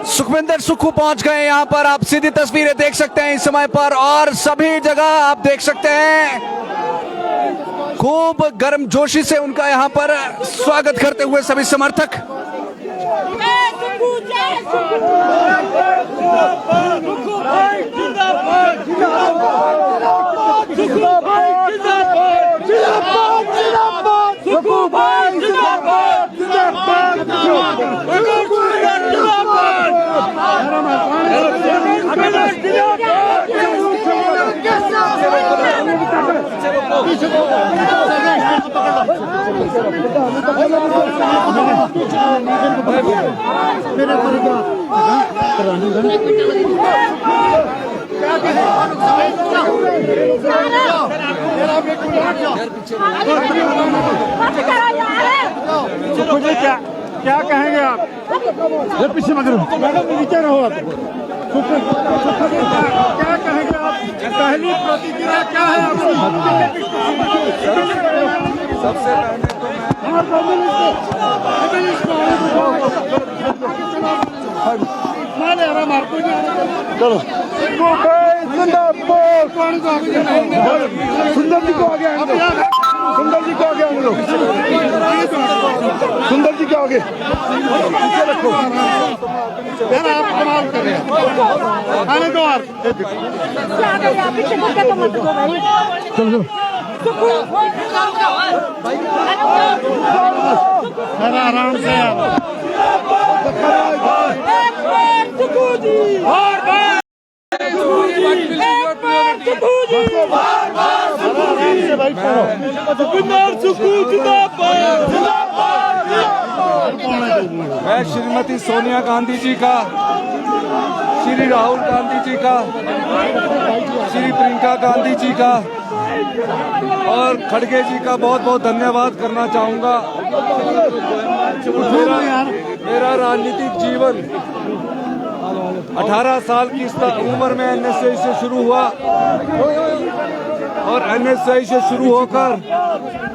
सुखविंदर सुक्खू पहुंच गए यहाँ पर। आप सीधी तस्वीरें देख सकते हैं इस समय पर, और सभी जगह आप देख सकते हैं खूब गर्मजोशी से उनका यहाँ पर स्वागत करते हुए सभी समर्थक। क्या कहेंगे आप? ये पीछे मत रहो, नीचे रहो आप। क्या कहेंगे आप? पहली प्रतिक्रिया क्या है आपकी? सबसे चलो सुंदर जी को आगे आने दो, सुंदर जी को आगे आने दो, सुंदर जी को आगे पीछे रखो। यार आप कमाल कर रहे हैं, आने दो आप। चलो चलो आराम से यार। मैं श्रीमती सोनिया गांधी जी का, श्री राहुल गांधी जी का, श्री प्रियंका गांधी जी का और खड़गे जी का बहुत बहुत धन्यवाद करना चाहूँगा। मेरा राजनीतिक जीवन 18 साल की उम्र में एनएसयूआई से शुरू हुआ और एनएसयूआई से शुरू होकर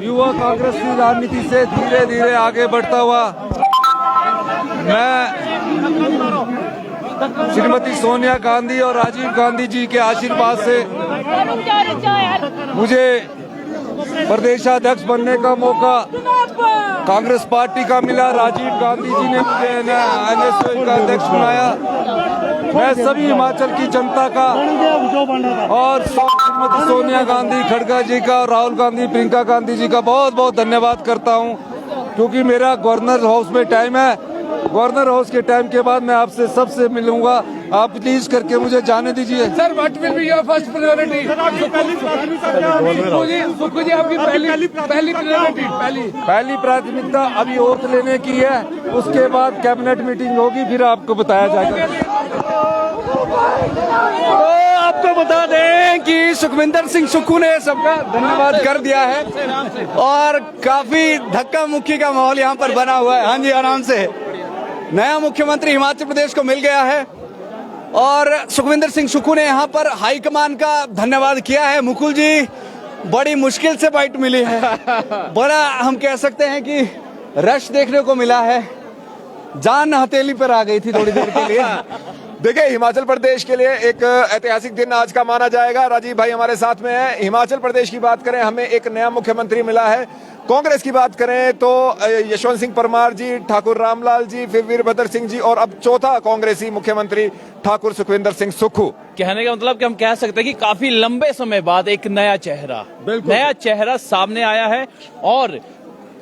युवा कांग्रेस की राजनीति से धीरे धीरे आगे बढ़ता हुआ मैं श्रीमती सोनिया गांधी और राजीव गांधी जी के आशीर्वाद से मुझे प्रदेशाध्यक्ष बनने का मौका कांग्रेस पार्टी का मिला। राजीव गांधी जी ने मुझे एनएसयूआई का अध्यक्ष बनाया। मैं सभी हिमाचल की जनता का और श्रीमती सोनिया गांधी, खड़गा जी का, राहुल गांधी, प्रियंका गांधी जी का बहुत बहुत धन्यवाद करता हूं, क्योंकि मेरा गवर्नर हाउस में टाइम है। गवर्नर हाउस के टाइम के बाद मैं आपसे सबसे मिलूंगा। आप प्लीज करके मुझे जाने दीजिए। Sir, what will be your first priority? Sukhu ji, आपकी पहली पहली प्राथमिकता अभी ओथ लेने की है, उसके बाद कैबिनेट मीटिंग होगी, फिर आपको बताया जाएगा। तो आपको बता दें कि सुखविंदर सिंह सुक्खू ने सबका धन्यवाद कर दिया है और काफी धक्का मुक्की का माहौल यहाँ पर बना हुआ है। हाँ जी, आराम से। नया मुख्यमंत्री हिमाचल प्रदेश को मिल गया है और सुखविंदर सिंह सुक्खू ने यहाँ पर हाईकमान का धन्यवाद किया है। मुकुल जी, बड़ी मुश्किल से बाइट मिली है, बड़ा हम कह सकते हैं कि रश देखने को मिला है। जान हथेली पर आ गई थी थोड़ी देर के लिए। देखिए, हिमाचल प्रदेश के लिए एक ऐतिहासिक दिन आज का माना जाएगा। राजीव भाई हमारे साथ में है। हिमाचल प्रदेश की बात करें, हमें एक नया मुख्यमंत्री मिला है। कांग्रेस की बात करें तो यशवंत सिंह परमार जी, ठाकुर रामलाल जी, फिर वीरभद्र सिंह जी और अब चौथा कांग्रेसी मुख्यमंत्री ठाकुर सुखविंदर सिंह सुक्खू। कहने का मतलब कि हम कह सकते हैं कि काफी लंबे समय बाद एक नया चेहरा सामने आया है और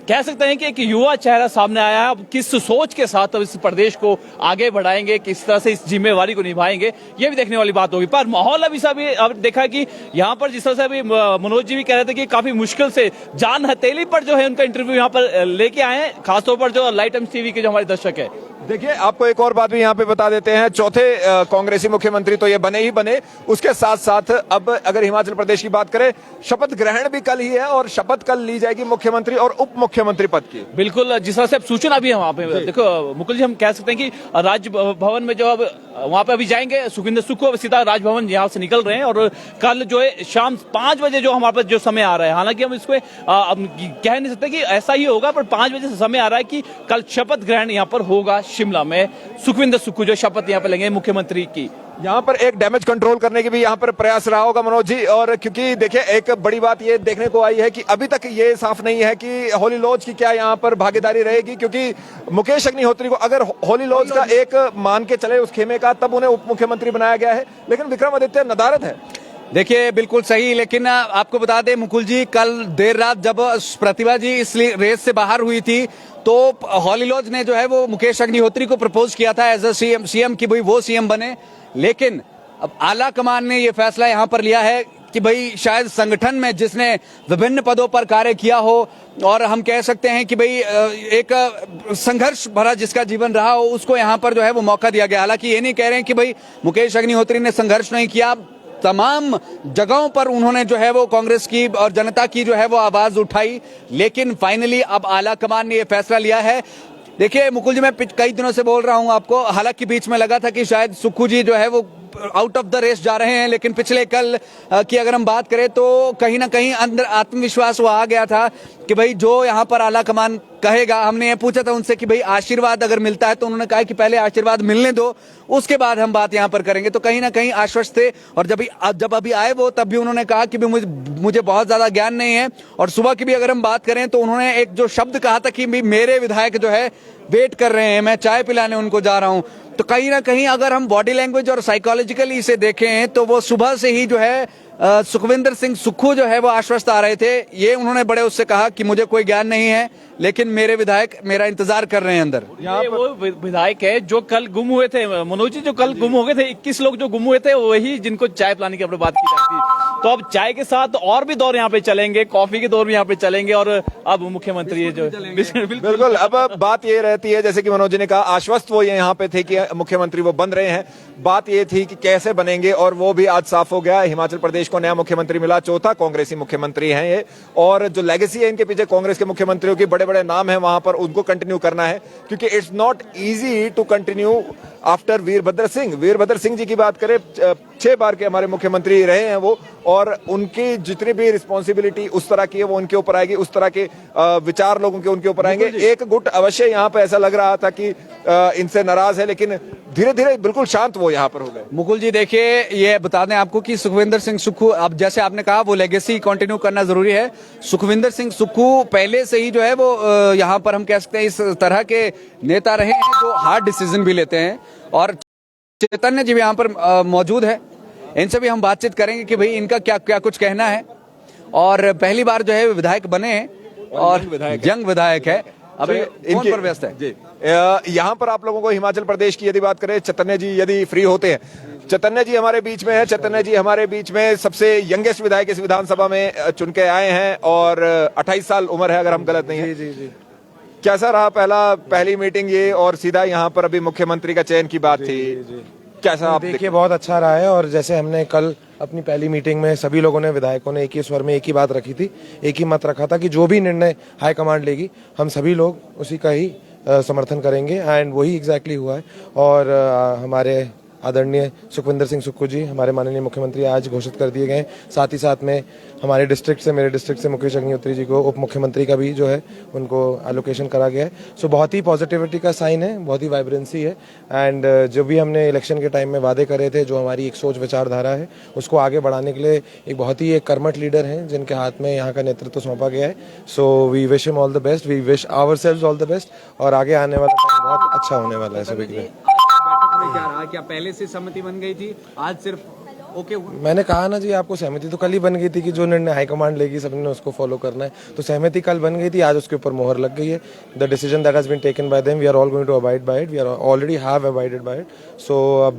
कह सकते हैं कि एक युवा चेहरा सामने आया है। अब किस सोच के साथ अब इस प्रदेश को आगे बढ़ाएंगे, किस तरह से इस जिम्मेवारी को निभाएंगे, ये भी देखने वाली बात होगी। पर माहौल अभी सा भी अब देखा कि यहाँ पर जिस तरह से अभी मनोज जी भी कह रहे थे कि काफी मुश्किल से जान हथेली पर जो है उनका इंटरव्यू यहाँ पर लेके आए हैं, खासतौर पर जो लाइट टाइम्स टीवी के जो हमारे दर्शक है। देखिए, आपको एक और बात भी यहाँ पे बता देते हैं। चौथे कांग्रेसी मुख्यमंत्री तो ये बने ही बने, उसके साथ साथ अब अगर हिमाचल प्रदेश की बात करें, शपथ ग्रहण भी कल ही है और शपथ कल ली जाएगी मुख्यमंत्री और उप मुख्यमंत्री पद की। बिल्कुल, जिस तरह से सूचना भी है वहाँ पे, देखो मुकुल जी, हम कह सकते हैं कि राजभवन में जो अब वहाँ पे अभी जाएंगे सुखविंदर सुक्खू, सीधा राजभवन यहाँ से निकल रहे हैं और कल जो है शाम 5 बजे जो हमारे पास जो समय आ रहा है, हालांकि हम इसको कह नहीं सकते कि ऐसा ही होगा, पर 5 बजे से समय आ रहा है कि कल शपथ ग्रहण यहाँ पर होगा। शिमला में सुखविंदर सुक्खू जो शपथ यहाँ पे लेंगे मुख्यमंत्री की। यहाँ पर एक डैमेज कंट्रोल करने की भी यहाँ पर प्रयास रहा होगा मनोज जी, और क्योंकि देखिए एक बड़ी बात ये देखने को आई है कि अभी तक ये साफ नहीं है कि होली लॉज की क्या यहाँ पर भागीदारी रहेगी, क्योंकि मुकेश अग्निहोत्री को अगर होली लॉज का एक मान के चले उस खेमे का, तब उन्हें उप मुख्यमंत्री बनाया गया है, लेकिन विक्रमादित्य नदारद है। देखिए बिल्कुल सही, लेकिन आपको बता दें मुकुल जी, कल देर रात जब प्रतिभा जी इस रेस से बाहर हुई थी तो हॉली लॉज ने जो है वो मुकेश अग्निहोत्री को प्रपोज किया था एज अ सीएम कि भाई वो सीएम बने, लेकिन अब आला कमान ने ये फैसला यहाँ पर लिया है कि भाई शायद संगठन में जिसने विभिन्न पदों पर कार्य किया हो और हम कह सकते हैं कि भाई एक संघर्ष भरा जिसका जीवन रहा हो उसको यहाँ पर जो है वो मौका दिया गया। हालांकि ये नहीं कह रहे हैं कि भाई मुकेश अग्निहोत्री ने संघर्ष नहीं किया, तमाम जगहों पर उन्होंने जो है वो कांग्रेस की और जनता की जो है वो आवाज उठाई, लेकिन फाइनली अब आला कमान ने ये फैसला लिया है। देखिए मुकुल जी, मैं कई दिनों से बोल रहा हूं आपको, हालांकि बीच में लगा था कि शायद सुक्खू जी जो है वो आउट ऑफ द रेस जा रहे हैं, लेकिन पिछले कल की अगर हम बात करें तो कहीं ना कहीं अंदर आत्मविश्वास वो आ गया था कि भाई जो यहाँ पर आला कमान कहेगा। हमने ये पूछा था उनसे कि भाई आशीर्वाद अगर मिलता है, तो उन्होंने कहा कि पहले आशीर्वाद मिलने दो, उसके बाद हम बात यहाँ पर करेंगे। तो कहीं ना कहीं आश्वस्त थे, और जब अभी आए वो तब भी उन्होंने कहा कि मुझे बहुत ज्यादा ज्ञान नहीं है। और सुबह की भी अगर हम बात करें तो उन्होंने एक जो शब्द कहा था कि मेरे विधायक जो है वेट कर रहे हैं, मैं चाय पिलाने उनको जा रहा हूं। तो कहीं ना कहीं अगर हम बॉडी लैंग्वेज और साइकोलॉजिकली इसे देखें तो वो सुबह से ही जो है सुखविंदर सिंह सुक्खू जो है वो आश्वस्त आ रहे थे। ये उन्होंने बड़े उससे कहा कि मुझे कोई ज्ञान नहीं है, लेकिन मेरे विधायक मेरा इंतजार कर रहे हैं अंदर। ये वो विधायक है जो कल गुम हुए थे मनोज जी, जो कल गुम हो गए थे 21 लोग जो गुम हुए थे, वही जिनको चाय पिलाने की अपनी बात की जाती है। तो अब चाय के साथ और भी दौर यहाँ पे चलेंगे, कॉफी के दौर भी यहाँ पे चलेंगे, और अब मुख्यमंत्री जो बिल्कुल अब बात ये रहती है, जैसे कि मनोज जी ने कहा, आश्वस्त वो यहाँ पे थे कि मुख्यमंत्री वो बन रहे हैं। बात ये थी कि कैसे बनेंगे, और वो भी आज साफ हो गया। हिमाचल प्रदेश को नया मुख्यमंत्री मिला, चौथा कांग्रेसी मुख्यमंत्री हैं ये, और जो लेगेसी है इनके पीछे कांग्रेस के मुख्यमंत्रियों की, बड़े बड़े नाम है वहां पर, उनको कंटिन्यू करना है, क्योंकि it's not easy to continue after Virbhadra Singh. Virbhadra Singh ji की बात करें, 6 बार के हमारे मुख्यमंत्री रहे हैं वो, और उनकी जितनी भी रिस्पॉन्सिबिलिटी उस तरह की है वो उनके ऊपर आएगी, उस तरह के विचार लोगों के उनके ऊपर आएंगे। एक गुट अवश्य यहाँ पे ऐसा लग रहा था कि इनसे नाराज है, लेकिन धीरे धीरे बिल्कुल शांत वो यहाँ पर हो गए। मुकुल जी देखिए, ये बता दें आपको कि सुखविंदर सिंह सुक्खू, अब जैसे आपने कहा वो लेगेसी कंटिन्यू करना जरूरी है। सुखविंदर सिंह सुक्खू पहले से ही जो है वो यहाँ पर हम कह सकते हैं इस तरह के नेता रहे हैं जो हार्ड डिसीजन भी लेते हैं, और चैतन्य जी भी यहाँ पर मौजूद है, इनसे भी हम बातचीत करेंगे कि भाई इनका क्या क्या कुछ कहना है। और पहली बार जो है विधायक बने हैं और यंग विधायक है, अभी फोन पर व्यस्त है। यहाँ पर आप लोगों को हिमाचल प्रदेश की यदि बात करें, चैतन्य जी यदि फ्री होते हैं, चैतन्य जी हमारे बीच में है। चैतन्य जी हमारे बीच में सबसे यंगेस्ट विधायक इस विधानसभा में चुन के आए हैं, और 28 साल उम्र है अगर हम गलत नहीं है। जी। कैसा रहा पहली मीटिंग ये, और सीधा यहाँ पर अभी मुख्यमंत्री का चयन की बात थी, कैसा आप देखिए? बहुत अच्छा रहा है, और जैसे हमने कल अपनी पहली मीटिंग में सभी लोगों ने, विधायकों ने एक ही स्वर में एक ही बात रखी थी, एक ही मत रखा था कि जो भी निर्णय हाईकमांड लेगी हम सभी लोग उसी का ही समर्थन करेंगे, एंड वही एग्जैक्टली हुआ है। और हमारे आदरणीय सुखविंदर सिंह सुक्खू जी, हमारे माननीय मुख्यमंत्री, आज घोषित कर दिए गए। साथ ही साथ में हमारे डिस्ट्रिक्ट से, मेरे डिस्ट्रिक्ट से मुकेश अग्निहोत्री जी को उप मुख्यमंत्री का भी जो है उनको एलोकेशन करा गया है। सो बहुत ही पॉजिटिविटी का साइन है, बहुत ही वाइब्रेंसी है, एंड जो भी हमने इलेक्शन के टाइम में वादे करे थे, जो हमारी एक सोच विचारधारा है, उसको आगे बढ़ाने के लिए एक बहुत ही एक कर्मठ लीडर हैं जिनके हाथ में यहाँ का नेतृत्व सौंपा गया है। So we wish him all the best, we wish ourselves all the best, और आगे आने वाला टाइम बहुत अच्छा होने वाला है सभी के लिए। क्या रहा, क्या पहले से सहमति बन गई थी, आज सिर्फ ओके हुआ? मैंने कहा ना जी आपको, सहमति तो कल ही बन गई थी कि जो निर्णय हाईकमांड लेगी सबने उसको फॉलो करना है, तो सहमति कल बन गई थी, आज उसके ऊपर मोहर लग गई है। The decision that has been taken by them, we are all going to abide by it, we are already have abided by it. So अब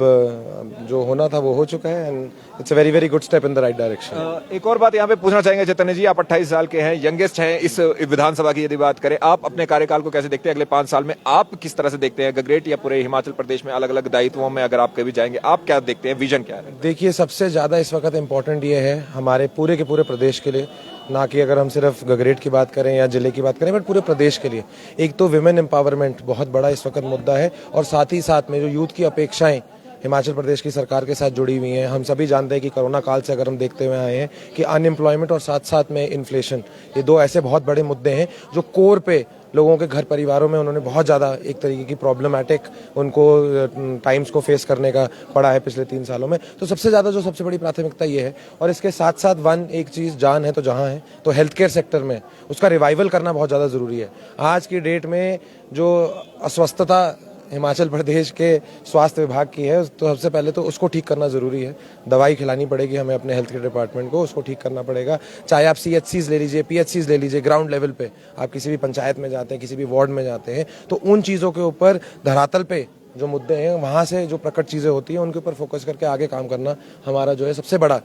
जो होना था वो हो चुका है, and it's a very very good step in the right direction. एक और बात यहाँ पे पूछना चाहेंगे चैतन्य जी, आप 28 साल के हैं, यंगेस्ट हैं इस विधानसभा की यदि बात करें, आप अपने कार्यकाल को कैसे देखते हैं? अगले 5 साल में आप किस तरह से देखते हैं गगरेट या पूरे हिमाचल प्रदेश में अलग अलग दायित्वों में अगर आप कभी जाएंगे, आप क्या देखते हैं, विजन क्या है? देखिए, सबसे ज्यादा इस वक्त इम्पोर्टेंट ये है हमारे पूरे के पूरे प्रदेश के लिए, ना कि अगर हम सिर्फ गगरेट की बात करें या जिले की बात करें, बट पूरे प्रदेश के लिए। एक तो विमेन एम्पावरमेंट बहुत बड़ा इस वक्त मुद्दा है, और साथ ही साथ में जो यूथ की अपेक्षाएं हिमाचल प्रदेश की सरकार के साथ जुड़ी हुई हैं। हम सभी जानते हैं कि कोरोना काल से अगर हम देखते हुए आए हैं कि अनएम्प्लॉयमेंट और साथ साथ में इन्फ्लेशन, ये दो ऐसे बहुत बड़े मुद्दे हैं जो कोर पे लोगों के घर परिवारों में उन्होंने बहुत ज़्यादा एक तरीके की प्रॉब्लमैटिक उनको टाइम्स को फेस करने का पड़ा है पिछले 3 सालों में। तो सबसे ज़्यादा जो सबसे बड़ी प्राथमिकता ये है, और इसके साथ साथ एक चीज़ जान है तो जहाँ है, तो हेल्थ केयर सेक्टर में उसका रिवाइवल करना बहुत ज़्यादा ज़रूरी है। आज की डेट में जो अस्वस्थता हिमाचल प्रदेश के स्वास्थ्य विभाग की है, तो सबसे पहले तो उसको ठीक करना ज़रूरी है। दवाई खिलानी पड़ेगी हमें अपने हेल्थ केयर डिपार्टमेंट को, उसको ठीक करना पड़ेगा। चाहे आप CHCs ले लीजिए, PHCs ले लीजिए, ग्राउंड लेवल पे आप किसी भी पंचायत में जाते हैं, किसी भी वार्ड में जाते हैं, तो उन चीज़ों के ऊपर धरातल पे जो मुद्दे हैं, वहाँ से जो प्रकट चीज़ें होती हैं उनके ऊपर फोकस करके आगे काम करना हमारा जो है सबसे बड़ा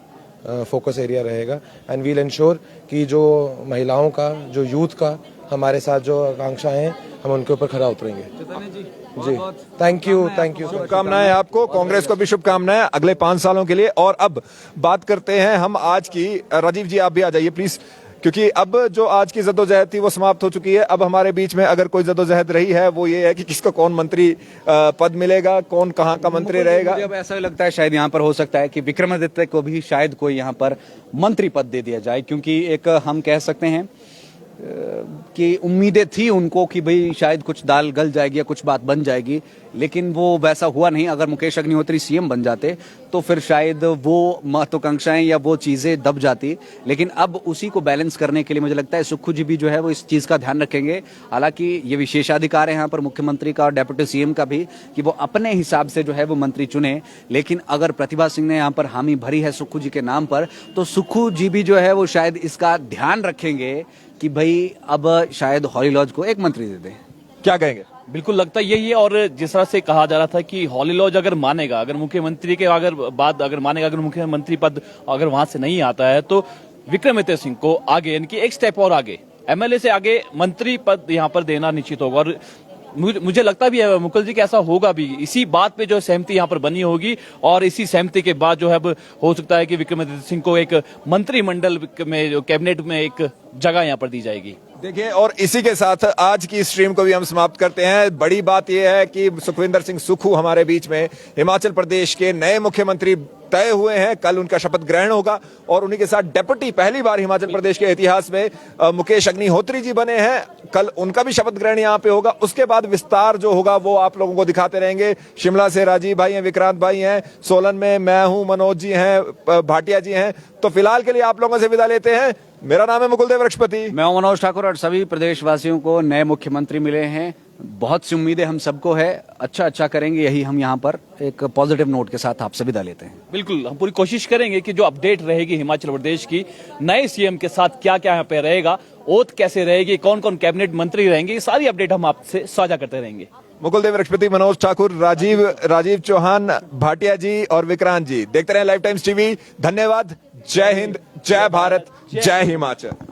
फोकस एरिया रहेगा। एंड वील इंश्योर कि जो महिलाओं का, जो यूथ का हमारे साथ जो आकांक्षाएं हैं, हम उनके ऊपर खरा उतरेंगे। जी, थैंक यू। शुभकामनाएं आपको, कांग्रेस को भी शुभकामनाएं अगले 5 सालों के लिए। और अब बात करते हैं हम आज की। राजीव जी आप भी आ जाइए प्लीज, क्योंकि अब जो आज की जद्दोजहद थी वो समाप्त हो चुकी है। अब हमारे बीच में अगर कोई जद्दोजहद रही है वो ये है कि किसको कौन मंत्री पद मिलेगा, कौन कहाँ का मंत्री रहेगा। मुझे अब ऐसा लगता है शायद यहाँ पर हो सकता है कि विक्रमादित्य को भी शायद कोई यहाँ पर मंत्री पद दे दिया जाए, क्योंकि एक हम कह सकते हैं कि उम्मीदें थी उनको कि भाई शायद कुछ दाल गल जाएगी या कुछ बात बन जाएगी, लेकिन वो वैसा हुआ नहीं। अगर मुकेश अग्निहोत्री CM बन जाते तो फिर शायद वो महत्वाकांक्षाएं या वो चीज़ें दब जाती। लेकिन अब उसी को बैलेंस करने के लिए मुझे लगता है सुक्खू जी भी जो है वो इस चीज़ का ध्यान रखेंगे। हालांकि ये विशेषाधिकार है यहाँ पर मुख्यमंत्री का और डेप्यूटी CM का भी कि वो अपने हिसाब से जो है वो मंत्री चुने। लेकिन अगर प्रतिभा सिंह ने यहाँ पर हामी भरी है सुक्खू जी के नाम पर, तो सुक्खू जी भी जो है वो शायद इसका ध्यान रखेंगे कि भाई अब शायद हॉली लॉज को एक मंत्री दे दें। क्या कहेंगे? बिल्कुल लगता यही है। और जिस तरह से कहा जा रहा था कि हॉली लॉज अगर मानेगा, अगर मुख्यमंत्री के अगर मानेगा, अगर मुख्यमंत्री पद अगर वहां से नहीं आता है तो विक्रमादित्य सिंह को आगे, यानी कि एक स्टेप और आगे, MLA से आगे मंत्री पद यहाँ पर देना निश्चित होगा। और मुझे लगता भी है मुकुल जी कि ऐसा होगा भी। इसी बात पे जो सहमति यहाँ पर बनी होगी और इसी सहमति के बाद जो है हो सकता है कि विक्रमादित्य सिंह को एक मंत्रिमंडल में, जो कैबिनेट में एक जगह यहाँ पर दी जाएगी। देखिए, और इसी के साथ आज की स्ट्रीम को भी हम समाप्त करते हैं। बड़ी बात यह है कि सुखविंदर सिंह सुक्खू हमारे बीच में हिमाचल प्रदेश के नए मुख्यमंत्री तय हुए हैं। कल उनका शपथ ग्रहण होगा और उन्हीं के साथ डेप्यूटी पहली बार हिमाचल प्रदेश के इतिहास में मुकेश अग्निहोत्री जी बने हैं। कल उनका भी शपथ ग्रहण यहाँ पे होगा। उसके बाद विस्तार जो होगा वो आप लोगों को दिखाते रहेंगे। शिमला से राजीव भाई हैं, विक्रांत भाई हैं, सोलन में मैं हूं, मनोज जी हैं, भाटिया जी हैं। तो फिलहाल के लिए आप लोगों से विदा लेते हैं। मेरा नाम है मुकुल देव वृक्षपति। मैं हूं मनोज ठाकुर और सभी प्रदेशवासियों को नए मुख्यमंत्री मिले हैं। बहुत सी उम्मीदें हम सबको है, अच्छा करेंगे, यही हम यहाँ पर एक पॉजिटिव नोट के साथ आपसे विदा लेते हैं। बिल्कुल, हम पूरी कोशिश करेंगे कि जो अपडेट रहेगी हिमाचल प्रदेश की नए CM के साथ क्या क्या यहाँ पे रहेगा, ओथ कैसे रहेगी, कौन कौन कैबिनेट मंत्री रहेंगे, ये सारी अपडेट हम आपसे साझा करते रहेंगे। मुकुल देव वृक्षपति, मनोज ठाकुर, राजीव चौहान, भाटिया जी और विक्रांत जी। देखते रहे लाइव टाइम्स TV। धन्यवाद। जय हिंद, जय भारत, जय हिमाचल।